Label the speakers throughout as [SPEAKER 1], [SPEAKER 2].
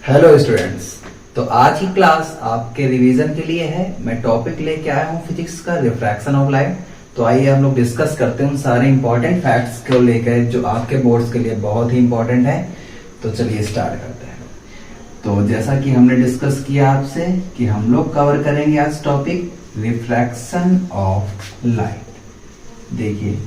[SPEAKER 1] Hello students. तो आज की क्लास आपके रिवीजन के लिए है। मैं टॉपिक लेके आया हूँ फिजिक्स का, रिफ्रैक्शन ऑफ लाइट। तो आइए हम लोग डिस्कस करते हैं उन सारे इंपॉर्टेंट फैक्ट्स को लेकर जो आपके बोर्ड्स के लिए बहुत ही इंपॉर्टेंट है। तो चलिए स्टार्ट करते हैं। तो जैसा कि हमने डिस्कस किया आपसे कि हम लोग कवर करेंगे आज टॉपिक रिफ्रैक्शन ऑफ लाइट। देखिए,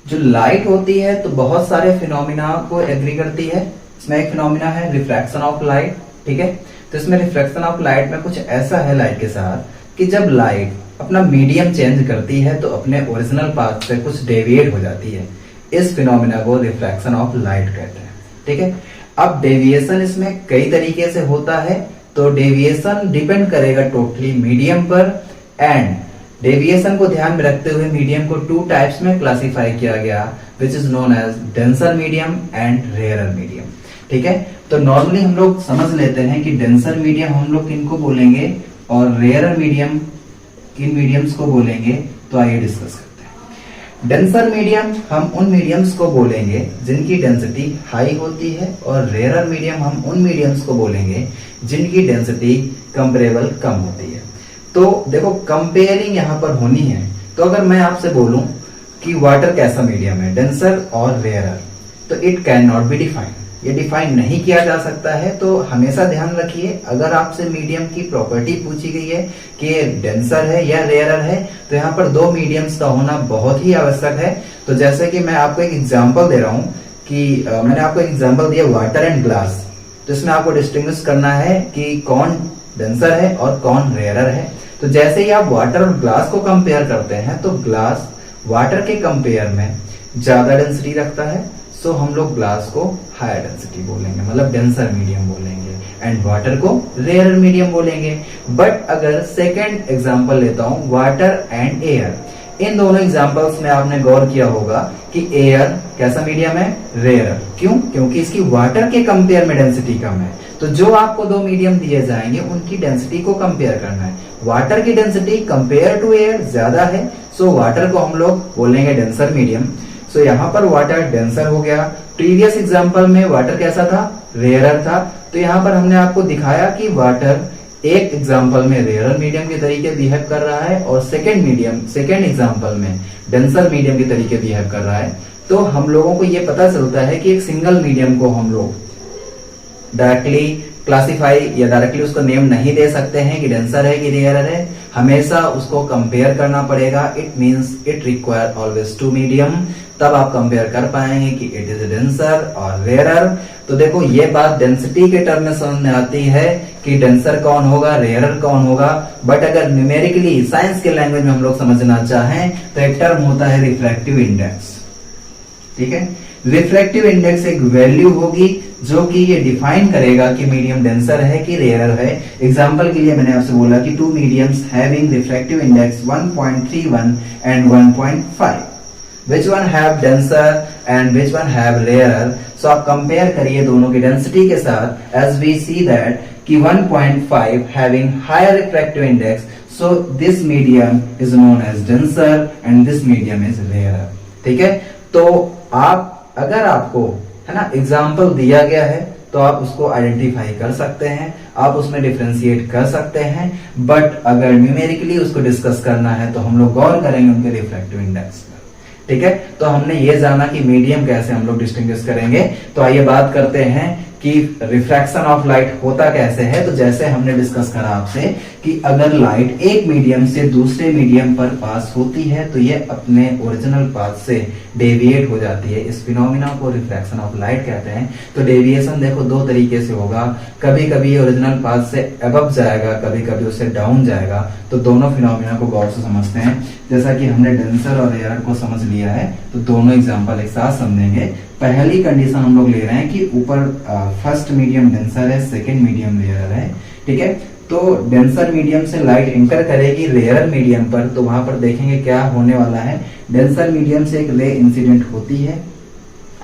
[SPEAKER 1] जो लाइट होती है तो बहुत सारे फिनोमिना को एग्री करती है। इसमें एक फिनोमिना है रिफ्रैक्शन ऑफ लाइट, ठीक है। तो इसमें रिफ्रैक्शन ऑफ लाइट में कुछ ऐसा है लाइट के साथ कि जब लाइट अपना मीडियम चेंज करती है तो अपने ओरिजिनल पाथ से कुछ डेविएट हो जाती है। इस फिनोमिना को रिफ्रैक्शन ऑफ लाइट कहते हैं, ठीक है। अब डेविएशन इसमें कई तरीके से होता है। तो डेविएशन डिपेंड करेगा टोटली मीडियम पर, एंड डेविएशन को ध्यान में रखते हुए मीडियम को टू टाइप्स में क्लासिफाई किया गया, which is known as denser medium and rarer medium, ठीक है। तो नॉर्मली हम लोग समझ लेते हैं कि डेंसर मीडियम हम लोग किनको बोलेंगे और रेयरर मीडियम किन मीडियम्स को बोलेंगे। तो आइए डिस्कस करते हैं। डेंसर मीडियम हम उन मीडियम्स को बोलेंगे जिनकी डेंसिटी हाई होती है, और रेयरर मीडियम हम उन मीडियम्स को बोलेंगे जिनकी डेंसिटी कंपेरेबल कम होती है। तो देखो, कंपेयरिंग यहां पर होनी है। तो अगर मैं आपसे बोलूं कि वाटर कैसा मीडियम है, डेंसर और रेयरर, तो it can not be defined, ये डिफाइन नहीं किया जा सकता है। तो हमेशा ध्यान रखिए, अगर आपसे मीडियम की प्रॉपर्टी पूछी गई है कि डेंसर है या रेयरर है, तो यहाँ पर दो मीडियम्स का होना बहुत ही आवश्यक है। तो जैसे कि मैं आपको एक एग्जांपल दे रहा हूं कि मैंने आपको एक एग्जांपल दिया वाटर एंड ग्लास। तो इसमें आपको डिस्टिंग्विश करना है कि कौन डेंसर है और कौन रेयरर है। तो जैसे ही आप वाटर और ग्लास को कंपेयर करते हैं तो ग्लास वाटर के कंपेयर में ज्यादा डेंसिटी रखता है, सो हम लोग ग्लास को हायर डेंसिटी बोलेंगे, मतलब डेंसर मीडियम बोलेंगे, एंड वाटर को रेयरर मीडियम बोलेंगे। बट अगर सेकंड एग्जांपल लेता हूं, वाटर एंड एयर, इन दोनों एग्जांपल्स में आपने गौर किया होगा कि एयर कैसा मीडियम है, रेयरर। क्यों? क्योंकि इसकी वाटर के कंपेयर में डेंसिटी कम है। तो जो आपको दो मीडियम दिए जाएंगे उनकी डेंसिटी को कंपेयर करना है। वाटर की डेंसिटी कंपेयर टू एयर ज्यादा है, सो वाटर को हम लोग बोलेंगे डेंसर मीडियम। सो यहाँ पर वाटर डेंसर हो गया। प्रीवियस एग्जांपल में वाटर कैसा था, रेयरर था। तो यहाँ पर हमने आपको दिखाया कि वाटर एक एग्जांपल में रेयरर मीडियम के तरीके बिहेव कर रहा है और सेकेंड एग्जांपल में डेंसर मीडियम के तरीके बिहेव कर रहा है। तो हम लोगों को ये पता चलता है कि एक सिंगल मीडियम को हम लोग डायरेक्टली क्लासिफाई या डायरेक्टली उसको नेम नहीं दे सकते हैं कि डेंसर है कि रेयरर है। हमेशा उसको कंपेयर करना पड़ेगा। It means it require always two medium, तब आप कंपेयर कर पाएंगे कि इट इज डेंसर और रेयरर। तो देखो, ये बात डेंसिटी के टर्म में समझ में आती है कि डेंसर कौन होगा, रेयरर कौन होगा। बट अगर न्यूमेरिकली साइंस के लैंग्वेज में हम लोग समझना चाहें तो एक टर्म होता है रिफ्रैक्टिव इंडेक्स, ठीक है। रिफ्रैक्टिव इंडेक्स एक वैल्यू होगी जो कि ये डिफाइन करेगा कि मीडियम डेंसर है कि रेयरर है। एग्जांपल के लिए मैंने आपसे बोला कि two mediums having refractive index 1.31 and 1.5, which one have denser and which one have rarer। so आप कंपेयर करिए दोनों की डेंसिटी के साथ, as we see that कि 1.5 having higher refractive index, so this medium is known as denser and this medium is rarer, ठीक है। तो आप अगर आपको है ना एग्जाम्पल दिया गया है तो आप उसको आइडेंटिफाई कर सकते हैं, आप उसमें डिफरेंशिएट कर सकते हैं। बट अगर न्यूमेरिकली उसको डिस्कस करना है तो हम लोग गौर करेंगे उनके रिफ्रैक्टिव इंडेक्स पर, ठीक है। तो हमने ये जाना कि मीडियम कैसे हम लोग डिस्टिंग्विश करेंगे। तो आइए बात करते हैं कि रिफ्रैक्शन ऑफ लाइट होता कैसे है। तो जैसे हमने डिस्कस करा आपसे कि अगर लाइट एक मीडियम से दूसरे मीडियम पर पास होती है तो ये अपने ओरिजिनल पाथ से डेविएट हो जाती है। इस फिनोमिना को रिफ्रैक्शन ऑफ लाइट कहते हैं। तो डेविएशन देखो दो तरीके से होगा, कभी कभी ओरिजिनल पाथ से अबव जाएगा, कभी कभी उससे डाउन जाएगा। तो दोनों फिनोमिना को गौर से समझते हैं। जैसा कि हमने डेंसर और रेयरर को समझ लिया है तो दोनों एग्जांपल एक साथ समझेंगे। पहली कंडीशन हम लोग ले रहे हैं कि ऊपर फर्स्ट मीडियम डेंसर है, सेकंड मीडियम रेयरर है, ठीक है। तो डेंसर मीडियम से लाइट एंटर करेगी रेयरर मीडियम पर, तो वहां पर देखेंगे क्या होने वाला है। डेंसर मीडियम से एक रे इंसिडेंट होती है,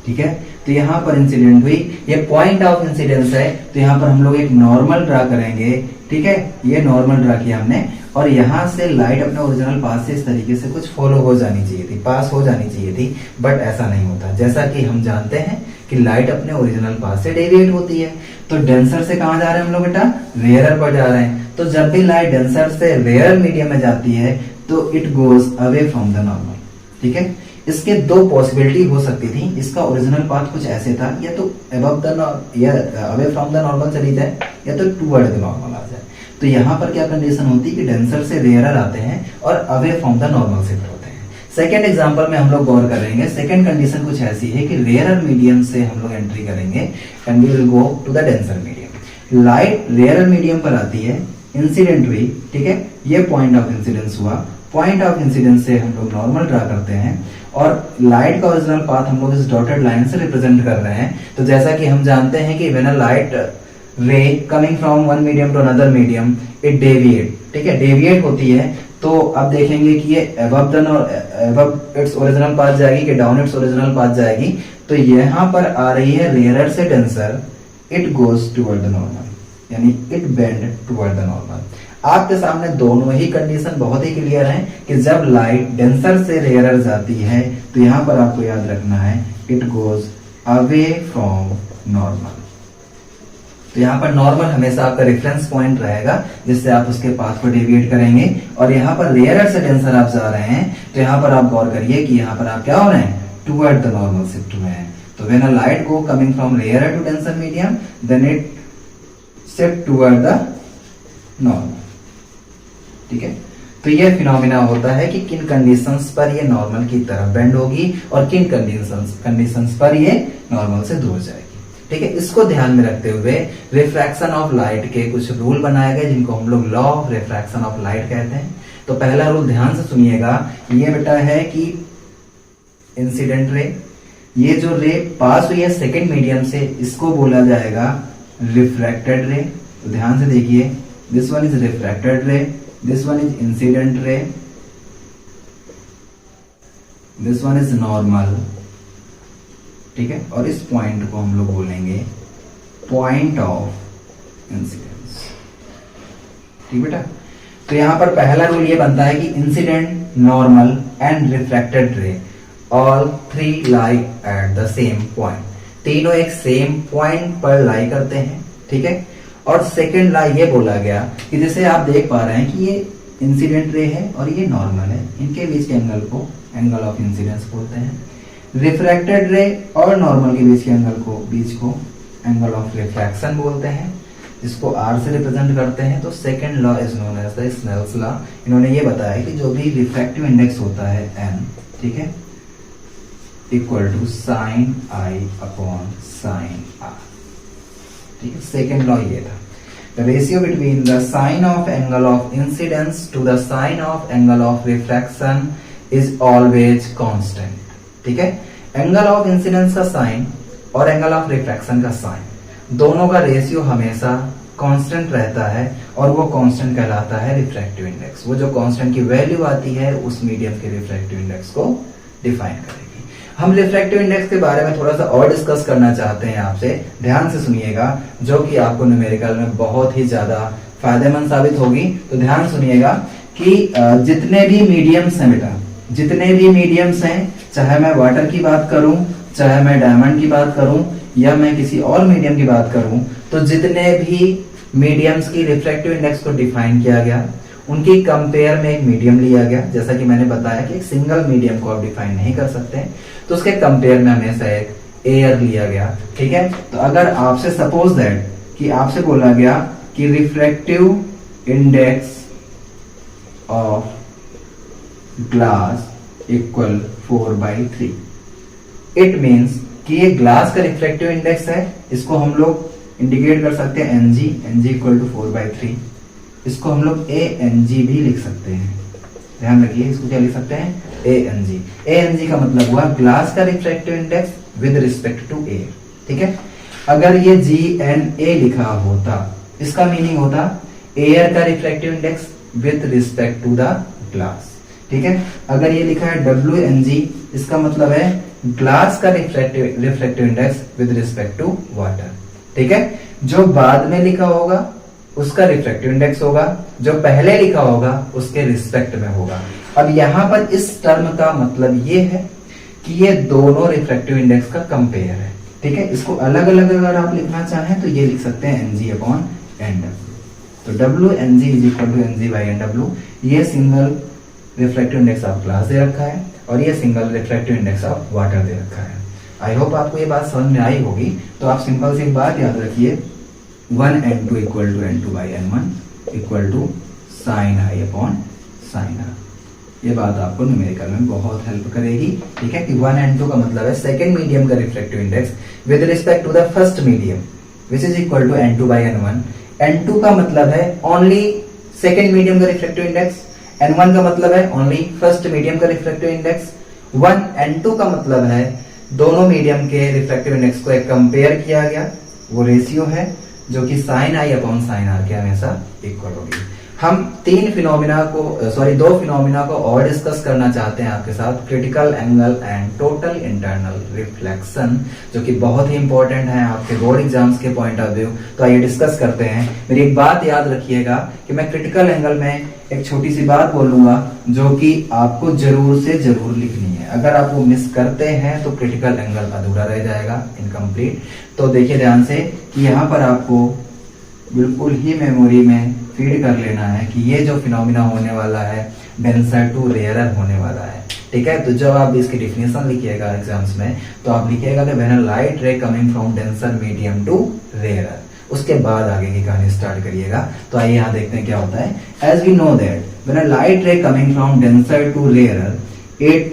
[SPEAKER 1] ठीक है। तो यहाँ पर इंसिडेंट हुई, ये पॉइंट ऑफ इंसिडेंस है। तो यहाँ पर हम लोग एक नॉर्मल ड्रा करेंगे, ठीक है। ये नॉर्मल ड्रा किया हमने, और यहाँ से लाइट अपने ओरिजिनल पाथ से इस तरीके से कुछ फॉलो हो जानी चाहिए थी, पास हो जानी चाहिए थी। बट ऐसा नहीं होता, जैसा कि हम जानते हैं कि लाइट अपने ओरिजिनल पाथ से डेविएट होती है। तो डेंसर से कहां जा रहे हैं हम लोग बेटा, रेयरर पर जा रहे हैं। तो जब भी लाइट डेंसर से रेयरर मीडियम में जाती है तो it goes away from the normal. ठीक है, इसके दो पॉसिबिलिटी हो सकती थी। इसका ओरिजिनल पाथ कुछ ऐसे था, या तो अबव द या अवे फ्रॉम द नॉर्मल चली जाए, या तो टुवर्ड द नॉर्मल आ जाए। तो यहाँ पर क्या कंडीशन होती है कि डेंसर से रेयरर आते हैं और away from the normal shift होते हैं। सेकेंड एग्जांपल में हम लोग गौर करेंगे। सेकेंड कंडीशन कुछ ऐसी है कि रेयरर मीडियम से हम लोग एंट्री करेंगे and we will go to the denser medium. Light rarer medium पर आती है, इंसिडेंट हुई, ठीक है, ये पॉइंट ऑफ इंसिडेंस हुआ। पॉइंट ऑफ इंसिडेंस से हम लोग नॉर्मल ड्रा करते हैं और लाइट का ओरिजिनल पाथ हम लोग इस डॉटेड लाइन से रिप्रेजेंट कर रहे हैं। तो जैसा कि हम जानते हैं कि when a light ray coming from one medium to another medium it deviate, ठीक है, डेविएट होती है। तो अब देखेंगे कि ये अबव इट्स ओरिजिनल पाथ जाएगी कि डाउन इट्स ओरिजिनल पाथ जाएगी। तो यहाँ पर आ रही है रेयरर से denser, it goes toward the normal, यानी it bend toward the normal. आपके सामने दोनों ही कंडीशन बहुत ही क्लियर है कि जब लाइट डेंसर से रेयरर जाती है तो यहाँ पर आपको याद रखना है it goes away from normal. तो यहाँ पर नॉर्मल हमेशा आपका रेफरेंस पॉइंट रहेगा जिससे आप उसके पाथ को डेविएट करेंगे। और यहाँ पर रेयरर से डेंसर आप जा रहे हैं तो यहाँ पर आप गौर करिए कि यहाँ पर आप क्या हो रहे हैं, टुवर्ड द नॉर्मल शिफ्ट हुए हैं। तो when a light go coming from rarer to denser medium then it shift toward the normal. ठीक है, तो यह फिनोमिना होता है कि किन कंडीशंस पर ये नॉर्मल की तरफ बेंड होगी और किन कंडीशंस पर ये नॉर्मल से दूर जाएगी। ठीक है, इसको ध्यान में रखते हुए रिफ्रैक्शन ऑफ लाइट के कुछ रूल बनाए गए जिनको हम लोग law of refraction of light कहते हैं। तो पहला रूल ध्यान से सुनिएगा, ये बेटा है कि इंसिडेंट रे, ये जो रे पास हुई है सेकेंड मीडियम से, इसको बोला जाएगा रिफ्रैक्टेड रे। तो ध्यान से देखिए, दिस वन इज रिफ्रैक्टेड रे, this one is incident ray, this one is normal। ठीक है, और इस पॉइंट को हम लोग बोलेंगे पॉइंट ऑफ इंसिडेंस। ठीक बेटा, तो यहां पर पहला रूल ये बनता है कि इंसिडेंट, नॉर्मल एंड रिफ्रैक्टेड रे all three lie at the same point. तीनों एक सेम पॉइंट पर लाई करते हैं। ठीक है, और सेकेंड ला ये बोला गया कि जैसे आप देख पा रहे हैं कि ये इंसिडेंट रे है और ये नॉर्मल है, इनके बीच के एंगल को एंगल ऑफ इंसिडेंस बोलते हैं। रिफ्रैक्टेड रे और नॉर्मल के बीच के एंगल को एंगल ऑफ रिफ्रैक्शन बोलते हैं, जिसको R से रिप्रेजेंट करते हैं। तो second law is known as the Snell's law. इन्होंने ये बताया कि जो भी रिफ्रैक्टिव इंडेक्स होता है n, ठीक है, equal to sine I upon sine R। ठीक है, सेकेंड लॉ ये था, the ratio between the sine of angle of incidence to the sine of angle of refraction is always constant. ठीक है, एंगल ऑफ इंसिडेंस का sine और angle of refraction का sine दोनों का रेशियो हमेशा कांस्टेंट रहता है और वो कांस्टेंट कहलाता है रिफ्रैक्टिव इंडेक्स। वो जो कांस्टेंट की वैल्यू आती है उस मीडियम के रिफ्रैक्टिव इंडेक्स को डिफाइन करेगी। हम रिफ्रैक्टिव इंडेक्स के बारे में थोड़ा सा और डिस्कस करना चाहते हैं आपसे, ध्यान से सुनिएगा, जो कि आपको न्यूमेरिकल में बहुत ही ज्यादा फायदेमंद साबित होगी। तो ध्यान सुनिएगा कि जितने भी मीडियम्स हैं बेटा, जितने भी मीडियम्स हैं, चाहे मैं वाटर की बात करूं, चाहे मैं डायमंड की बात करूं या मैं किसी और मीडियम की बात करूं, तो जितने भी मीडियम्स की रिफ्रैक्टिव इंडेक्स को डिफाइन किया गया उनकी कंपेयर में एक मीडियम लिया गया। जैसा कि मैंने बताया कि एक सिंगल मीडियम को आप डिफाइन नहीं कर सकते, तो उसके कंपेयर में हमेशा एक एयर लिया गया। ठीक है, तो अगर आपसे सपोज दैट कि आपसे बोला गया कि refractive index of glass equal 4/3, it means कि ये ग्लास का रिफ्रैक्टिव इंडेक्स है, इसको हम लोग इंडिकेट कर सकते हैं Ng इक्वल टू 4/3। इसको हम लोग ANG भी लिख सकते हैं, ध्यान रखिए, इसको क्या लिख सकते हैं, ANG। ANG का मतलब हुआ ग्लास का refractive index with respect to air. ठीक है, अगर ये GNA लिखा होता, इसका मीनिंग होता एयर का refractive index with respect to the glass. ठीक है, अगर ये लिखा है WNG, इसका मतलब है ग्लास का refractive index with respect to water. ठीक है, जो बाद में लिखा होगा उसका रिफ्रैक्टिव इंडेक्स होगा, जो पहले लिखा होगा उसके रिस्पेक्ट में होगा। अब यहां पर इस टर्म का मतलब ये है कि ये दोनों रिफ्रैक्टिव इंडेक्स का कंपेयर है। ठीक है, इसको अलग अलग अगर आप लिखना चाहें तो ये लिख सकते हैं Ng अपॉन NW। तो WNG is equal to NG by NW। ये single refractive index of glass दे रखा है और ये single refractive index of water दे रखा है। आई होप आपको ये बात समझ में आई होगी। तो आप सिंपल सी बात याद रखिए, 1N2 equal to N2 by N1 equal to sine I upon sine R। ये बात आपको न्यूमेरिकल में बहुत हेल्प करेगी। ठीक है, कि 1N2 का मतलब है सेकेंड मीडियम का refractive index with respect to the first medium which is equal to N2 by N1। N2 का मतलब है ओनली सेकेंड मीडियम का रिफ्रैक्टिव इंडेक्स, N1 का मतलब है ओनली फर्स्ट मीडियम का रिफ्रैक्टिव इंडेक्स। 1N2 का मतलब है दोनों मीडियम के रिफ्रैक्टिव इंडेक्स को एक कंपेयर किया गया, वो रेशियो है जो कि sine I upon sine R के हमेशा इक्वल होगी। हम दो फिनोमिना को और डिस्कस करना चाहते हैं आपके साथ, critical angle and total internal reflection, जो कि बहुत ही इंपॉर्टेंट है आपके बोर्ड एग्जाम्स के पॉइंट ऑफ व्यू। तो आइए डिस्कस करते हैं। मेरी एक बात याद रखिएगा कि मैं क्रिटिकल एंगल में एक छोटी सी बात बोलूंगा जो कि आपको जरूर से जरूर लिखनी है। अगर आप वो मिस करते हैं तो क्रिटिकल एंगल अधूरा रह जाएगा, इनकम्प्लीट। तो देखिए ध्यान से कि यहाँ पर आपको बिल्कुल ही मेमोरी में फीड कर लेना है कि ये जो फिनोमिना होने वाला है डेंसर टू रेयरर होने वाला है। ठीक है, तो जब आप इसकी डिफिनेशन लिखिएगा एग्जाम्स में तो आप लिखिएगा कि when a light ray coming from denser medium to rarer, उसके बाद आगे की कहानी स्टार्ट करिएगा। तो आइए यहाँ देखते हैं क्या होता है। As we know that when a light ray coming from denser to rarer it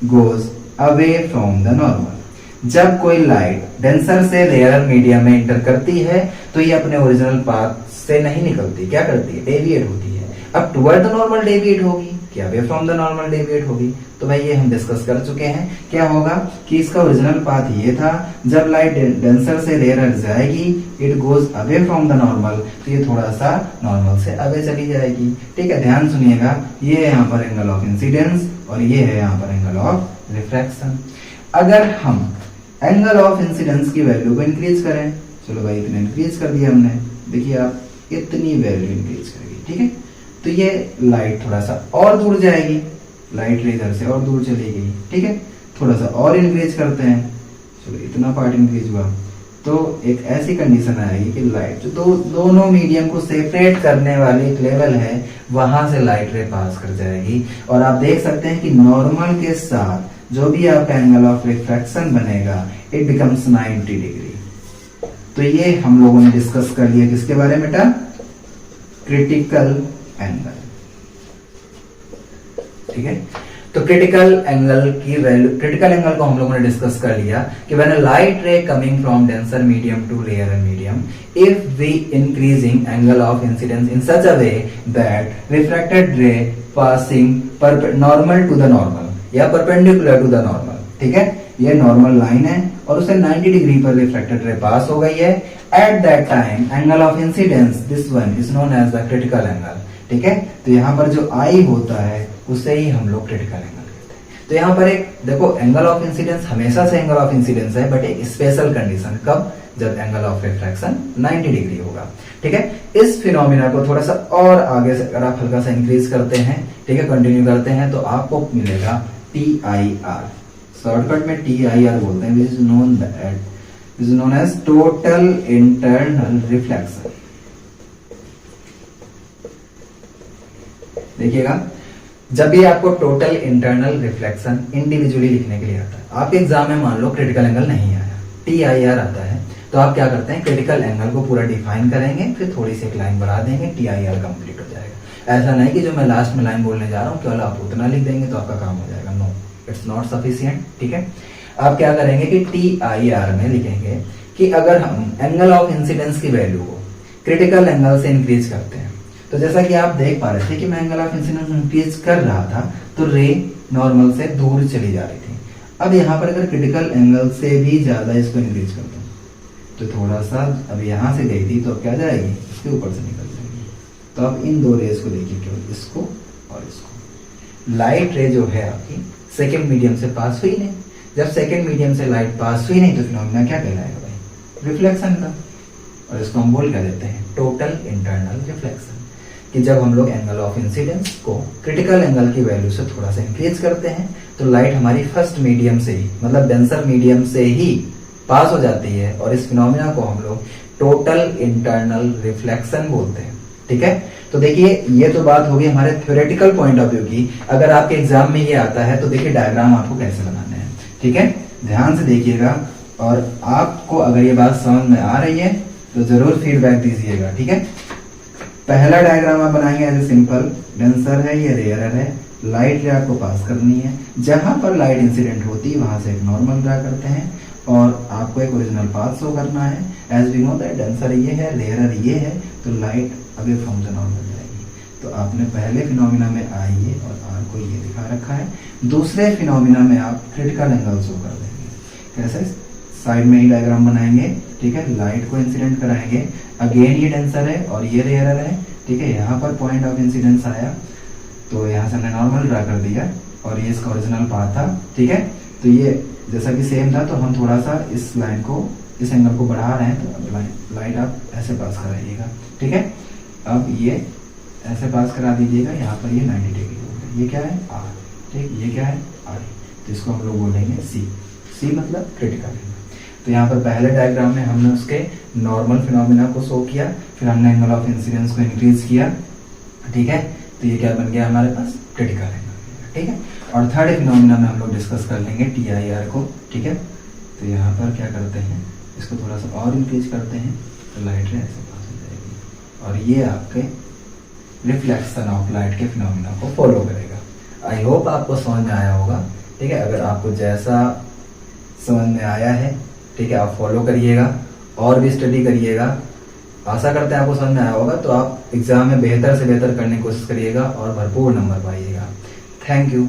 [SPEAKER 1] goes away from the normal. जब कोई लाइट डेंसर से रेयरर मीडियम में इंटर करती है तो ये अपने ओरिजिनल पाथ से नहीं निकलती, क्या करती है, डेविएट होती है। अब टुवर्ड द नॉर्मल डेविएट होगी, क्या away from the normal deviate होगी। तो भाई ये हम डिस्कस कर चुके हैं। क्या होगा कि इसका ओरिजिनल पाथ ये था, जब लाइट डेंसर से रेयरर जाएगी it goes away from the normal, तो ये थोड़ा सा नॉर्मल से अवे चली जाएगी। ठीक है, ध्यान सुनिएगा, ये है यहाँ पर एंगल ऑफ इंसिडेंस और ये है यहाँ पर एंगल ऑफ रिफ्रैक्शन। अगर हम एंगल ऑफ इंसिडेंस की वैल्यू को इंक्रीज करें, चलो भाई इतने इंक्रीज कर दिया हमने, देखिए आप इतनी वैल्यू इंक्रीज करेगी। ठीक है, तो ये लाइट थोड़ा सा और दूर जाएगी, लाइट रे इधर से और दूर चली गई। ठीक है, थोड़ा सा और इंक्रीज करते हैं, चलो इतना पार्ट इंक्रीज हुआ, तो एक ऐसी कंडीशन आएगी कि लाइट जो दोनों मीडियम को सेपरेट करने वाली एक लेवल है वहां से लाइट रे पास कर जाएगी। और आप देख सकते हैं कि नॉर्मल के साथ जो भी आपका एंगल ऑफ रिफ्रैक्शन बनेगा इट बिकम्स 90 डिग्री। तो ये हम लोगों ने डिस्कस कर लिया किसके बारे में बेटा, क्रिटिकल एंगल। ठीक है, तो क्रिटिकल एंगल की वैल्यू, क्रिटिकल एंगल को हम लोगों ने डिस्कस कर लिया कि when a light ray coming from denser medium to rarer medium if we increasing angle of incidence in such a way that refracted ray passing normal to the normal या perpendicular to the normal. ठीक है, ये normal line है और उसे 90 degree पर refracted रे पास हो गई है। At that time angle of incidence this one is known as the critical angle. ठीक है, तो यहाँ पर जो आई होता है उसे ही हम लोग क्रिटिकल एंगल कहते हैं। तो यहाँ पर एक देखो, एंगल ऑफ इंसिडेंस हमेशा से एंगल ऑफ इंसिडेंस है, बट एक स्पेशल कंडीशन, कब, जब एंगल ऑफ रिफ्रैक्शन 90 डिग्री होगा। ठीक है, इस फिनोमिना को थोड़ा सा और आगे से अगर आप हल्का सा इंक्रीज करते हैं, ठीक है, कंटिन्यू करते हैं, तो आपको मिलेगा TIR, शॉर्टकट में TIR बोलते हैं, which is known as total internal reflection. देखिएगा, जब भी आपको टोटल इंटरनल रिफ्लेक्शन इंडिविजुअली लिखने के लिए आता है, आपके एग्जाम में मान लो क्रिटिकल एंगल नहीं आया, TIR आता है, तो आप क्या करते हैं, क्रिटिकल एंगल को पूरा डिफाइन करेंगे, फिर थोड़ी सी एक लाइन बढ़ा देंगे, TIR कंप्लीट हो जाएगा। ऐसा नहीं कि जो मैं लास्ट में लाइन बोलने जा रहा हूँ केवल आप उतना लिख देंगे तो आपका काम हो जाएगा, नो, इट्स नॉट सफिशिएंट। ठीक है, आप क्या करेंगे कि TIR में लिखेंगे कि अगर हम एंगल ऑफ इंसिडेंस की वैल्यू को क्रिटिकल एंगल से इंक्रीज करते हैं, तो जैसा कि आप देख पा रहे थे कि मैं एंगल ऑफ इंसिडेंस इंक्रीज कर रहा था तो रे नॉर्मल से दूर चली जा रही थी। अब यहाँ पर अगर क्रिटिकल एंगल से भी ज्यादा इसको इंक्रीज कर दूं तो थोड़ा सा, अब यहाँ से गई थी तो अब क्या जाएगी, इसके ऊपर से निकल जाएगी। तो अब इन दो रेज को देखिए, केवल इसको और इसको। लाइट रे जो है आपकी सेकेंड मीडियम से पास हुई नहीं, जब सेकेंड मीडियम से लाइट पास हुई नहीं तो फिनोमिना क्या कहलाएगा भाई, रिफ्लेक्शन का। और इसको हम बोल क्या देते हैं, टोटल इंटरनल रिफ्लेक्शन। कि जब हम लोग एंगल ऑफ इंसिडेंस को क्रिटिकल एंगल की वैल्यू से थोड़ा सा इंक्रीज करते हैं तो लाइट हमारी फर्स्ट मीडियम से ही, मतलब डेंसर मीडियम से ही पास हो जाती है, और इस फिनोमिना को हम लोग टोटल इंटरनल रिफ्लेक्शन बोलते हैं। ठीक है, तो देखिए ये तो बात होगी हमारे थ्योरेटिकल पॉइंट ऑफ व्यू की। अगर आपके एग्जाम में ये आता है तो देखिए डायग्राम आपको कैसे बनाने हैं। ठीक है, ध्यान से देखिएगा, और आपको अगर ये बात समझ में आ रही है तो जरूर फीडबैक दीजिएगा। ठीक है, पहला डायग्राम आप बनाएंगे एज ए सिंपल, डेंसर है, ये रेयरर है, लाइट रे आपको पास करनी है, जहां पर लाइट इंसिडेंट होती है वहां से एक नॉर्मल ड्रा करते हैं, और आपको एक ओरिजिनल पाथ शो करना है। As we know that denser ये है, रेयरर ये है, तो light away from the normal जाएगी। तो आपने पहले फिनोमिना में आई और आर को ये दिखा रखा है। दूसरे फिनोमिना में आप क्रिटिकल एंगल शो कर देंगे। कैसे? साइड में ही डायग्राम बनाएंगे। ठीक है, लाइट को इंसिडेंट कराएंगे, अगेन ये डेंसर है और ये रेयरर है। ठीक है, यहाँ पर पॉइंट ऑफ इंसिडेंस आया तो यहाँ से हमने नॉर्मल ड्रा कर दिया, और ये इसका ओरिजिनल पाथ था। ठीक है, तो ये जैसा कि सेम था, तो हम थोड़ा सा इस लाइन को, इस एंगल को बढ़ा रहे हैं, तो लाइट आप ऐसे पास कराइएगा। ठीक है, अब ये ऐसे पास करा दीजिएगा, यहाँ पर ये 90 डिग्री हो गया। ये क्या है? आर। ठीक, ये क्या है? आर। तो इसको हम लोग बोलेंगे सी। सी मतलब क्रिटिकल एंगल। तो यहाँ पर पहले डायग्राम में हमने उसके नॉर्मल फिनोमिना को शो किया, फिर हमने एंगल ऑफ इंसिडेंस को इंक्रीज किया। ठीक है, तो ये क्या बन गया हमारे पास? Critical angle. ठीक है, और थर्ड फिनोमिना में हम लोग डिस्कस कर लेंगे TIR को। ठीक है, तो यहाँ पर क्या करते हैं, इसको थोड़ा सा और इंक्रीज करते हैं, तो लाइट रे ऐसे पास हो जाएगी, और ये आपके रिफ्लेक्शन ऑफ लाइट के फिनोमिना को फॉलो करेगा। आई होप आपको समझ में आया होगा। ठीक है, अगर आपको जैसा समझ में आया है, ठीक है, आप फॉलो करिएगा और भी स्टडी करिएगा। आशा करते हैं आपको समझ में आया होगा। तो आप एग्जाम में बेहतर से बेहतर करने की कोशिश करिएगा और भरपूर नंबर पाइएगा। Thank you.